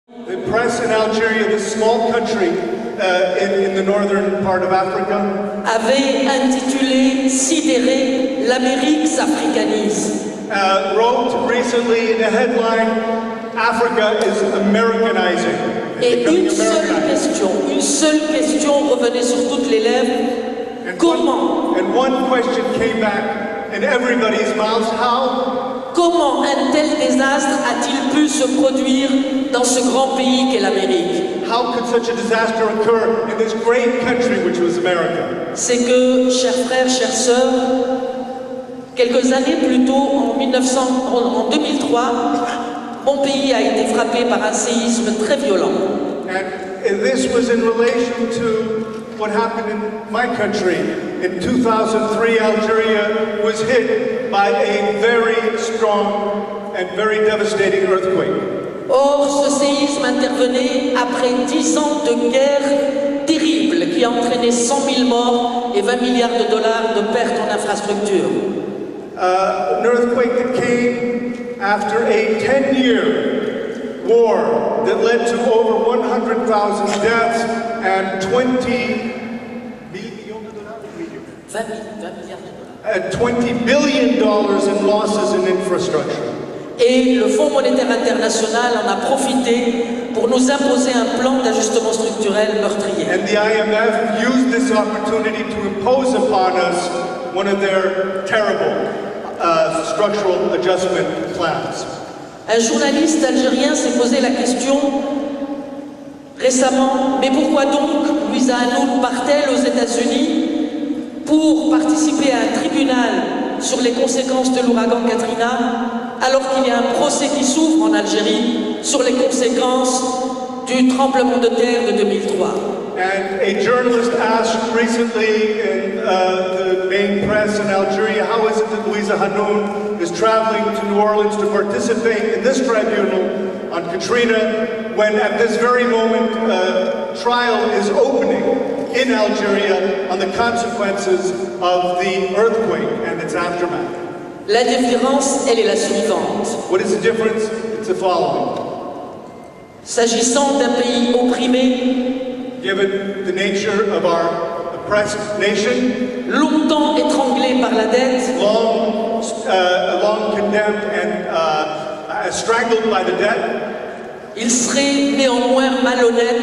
The press in Algeria, this small country in the northern part of Africa, avait intitulé Sidéré, l'Amérique s'africanise. Wrote recently in a headline, Africa is Americanizing. Et une seule question revenait sur toutes les lèvres. Comment? And one question came back in everybody's mouths, how? Comment un tel désastre a-t-il pu se produire dans ce grand pays qu'est l'Amérique? How could such a disaster occur in this great country which was America? C'est que, chers frères, chères sœurs, quelques années plus tôt, en 2003, mon pays a été frappé par un séisme très violent. And this was in relation to what happened in my country. In 2003, Algeria was hit by a very strong and very devastating earthquake. Or, ce séisme intervenait après 10 ans de guerre terrible qui a entraîné 100 000 morts et 20 milliards de dollars de pertes en infrastructures. An earthquake that came after a 10-year war that led to over 100,000 deaths and $20 billion in losses in infrastructure. Et le Fonds monétaire international en a profité pour nous imposer un plan d'ajustement structurel meurtrier. And the IMF used this opportunity to impose upon us one of their terrible structural adjustment plans. Un journaliste algérien s'est posé la question récemment, mais pourquoi donc Louisa Hanoune part-elle aux États-Unis pour participer à un tribunal sur les conséquences de l'ouragan Katrina, alors qu'il y a un procès qui s'ouvre en Algérie sur les conséquences du tremblement de terre de 2003. And a journalist asked recently in the main press in Algeria, how is it that Louisa Hanoune is traveling to New Orleans to participate in this tribunal on Katrina, when at this very moment trial is opening in Algeria on the consequences of the earthquake and its aftermath. La différence, elle est la suivante. What is the difference? It's the following. S'agissant d'un pays opprimé, given the nature of our oppressed nation, longtemps étranglé par la dette, long condemned and strangled by the debt, il serait néanmoins malhonnête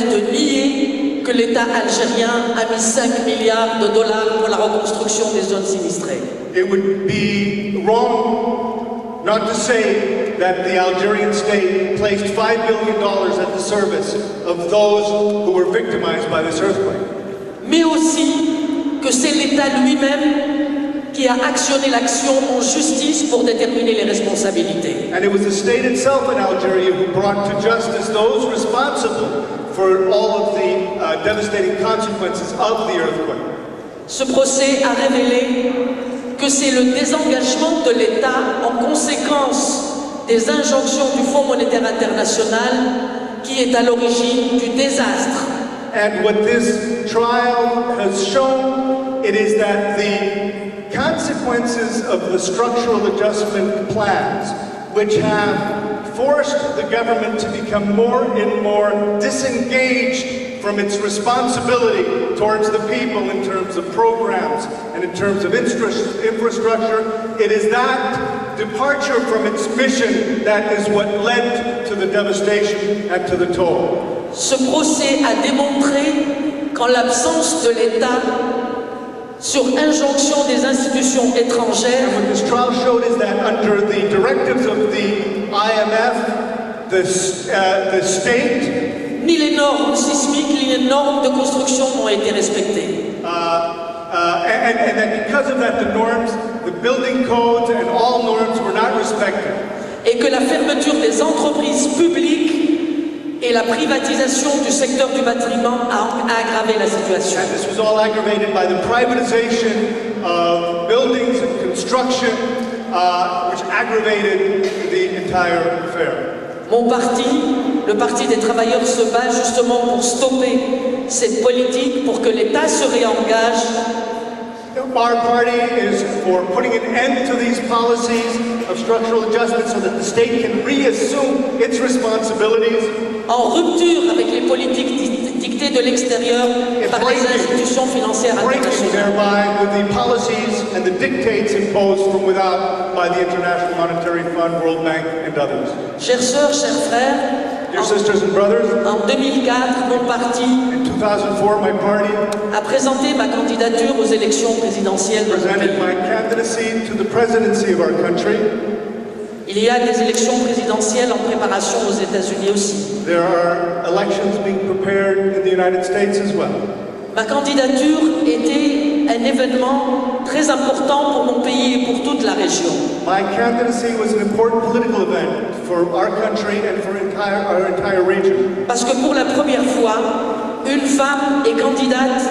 de nier que l'État algérien a mis 5 milliards de dollars pour la reconstruction des zones sinistrées. It would be wrong not to say that the Algerian state placed $5 billion at the service of those who were victimized by this earthquake. Mais aussi que c'est l'État lui-même qui a actionné l'action en justice pour déterminer les responsabilités. And it was the state itself in Algeria who brought to justice those responsible for all of the devastating consequences of the earthquake. Ce procès a révélé que c'est le désengagement de l'État en conséquence des injonctions du Fonds monétaire international qui est à l'origine du désastre. And what this trial has shown, it is that the consequences of the structural adjustment plans, which have forced the government to become more and more disengaged from its responsibility towards the people in terms of programs and in terms of infrastructure, it is that departure from its mission that is what led to the devastation and to the toll. Ce procès a démontré qu'en l'absence de l'État, sur injonction des institutions étrangères, and what this trial showed is that under the directives of the IMF, the state, ni les normes sismiques, ni les normes de construction n'ont été respectées. And that because of that, the norms, the building codes and all norms were not respected. Et que la fermeture des entreprises publiques et la privatisation du secteur du bâtiment a aggravé la situation. And this was all aggravated by the privatization of buildings and construction, which aggravated the entire affair. Mon parti, le Parti des travailleurs, se bat justement pour stopper cette politique, pour que l'État se réengage our party is for putting an end to these policies of structural adjustment so that the state can reassume its responsibilities. En rupture avec les politiques dictées de l'extérieur par les institutions financières internationales. Thereby the policies and the dictates imposed from without by the International Monetary Fund, World Bank, and others. Chères sœurs, chers frères, dear sisters and brothers, en 2004, mon parti in 2004, my party a présenté ma candidature aux élections présidentielles de mon presented pays. my candidacy to the presidency of our country. Il y a des élections présidentielles en préparation aux États-Unis aussi. There are elections being prepared in the United States as well. Ma candidature était un événement très important pour mon pays et pour toute la région. My candidacy was an important political event for our country and for our entire region. Parce que pour la première fois, une femme est candidate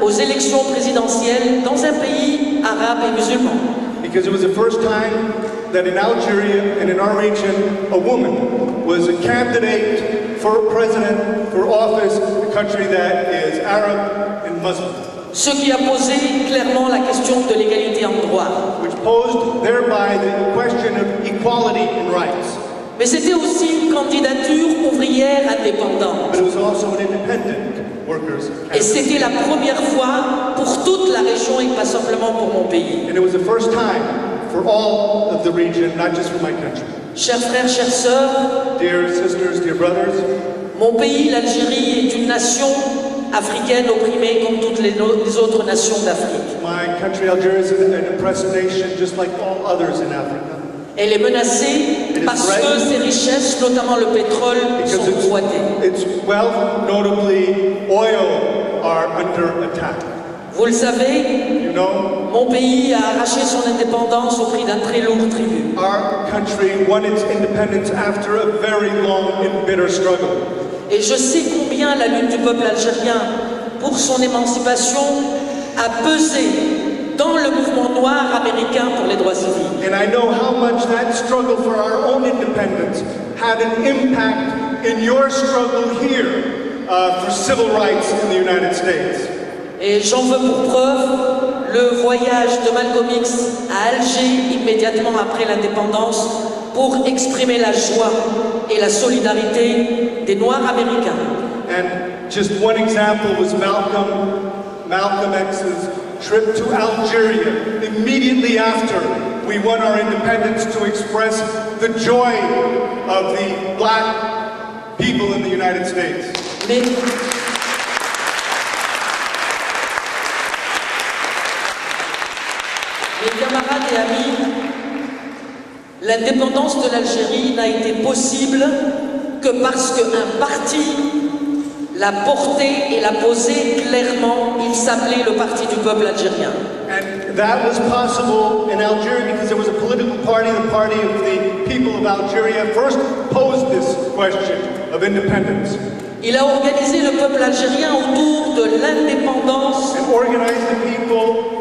aux élections présidentielles dans un pays arabe et musulman. Because it was the first time that in Algeria and in our region, a woman was a candidate for president, for office, a country that is Arab and Muslim. Ce qui a posé clairement la question de l'égalité en droit. Which posed thereby the question of equality in rights. Mais c'était aussi une candidature ouvrière indépendante. But it was also an independent workers' Et c'était la première fois pour toute la région et pas simplement pour mon pays. And it was the first time for all of the region, not just for my country. Chers frères, chères sœurs, dear sisters, dear brothers, mon pays, l'Algérie, est une nation africaine opprimée comme toutes les autres nations d'Afrique. My country, Algeria, is an oppressed nation just like all others in Africa. Elle est menacée parce que ses richesses, notamment le pétrole, sont convoitées. Its wealth, notably oil, are under attack. Vous le savez, mon pays a arraché son indépendance au prix d'un très lourd tribut. Our country won its independence after a very long and bitter struggle. Et je sais combien la lutte du peuple algérien pour son émancipation a pesé dans le mouvement noir américain pour les droits civiques. And I know how much that struggle for our own independence had an impact in your struggle here for civil rights in the United States. Et j'en veux pour preuve le voyage de Malcolm X à Alger immédiatement après l'indépendance pour exprimer la joie et la solidarité des Noirs américains. And just one example was Malcolm X's trip to Algeria immediately after we won our independence to express the joy of the black people in the United States. Mes camarades et amis, l'indépendance de l'Algérie n'a été possible que parce qu'un parti l'a porté et l'a posé clairement. Il s'appelait le Parti du peuple algérien. And that was possible in Algeria because there was a political party, the party of the people of Algeria, first posed this question of independence. Il a organisé le peuple algérien autour de l'indépendance. And organized the people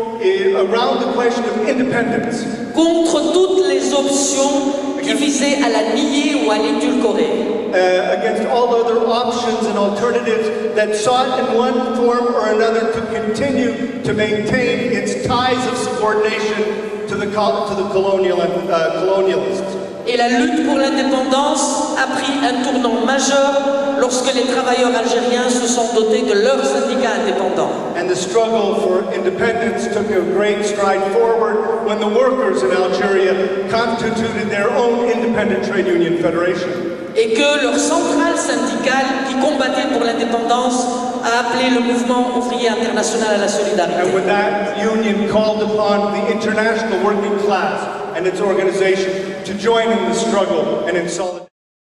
around the question of independence. Contre toutes les options qui visaient à la nier ou à l'édulcorer. Against all other options and alternatives that sought in one form or another to continue to maintain its ties of subordination to the colonialists. Et la lutte pour l'indépendance a pris un tournant majeur lorsque les travailleurs algériens se sont dotés de leurs syndicats indépendants. And the struggle for independence took a great stride forward when the workers in Algeria constituted their own independent trade union federation. Et que leur centrale syndicale qui combattait pour l'indépendance a appelé le mouvement ouvrier international à la solidarité. And when that union called upon the international working class and its organization to join in the struggle and in solidarity.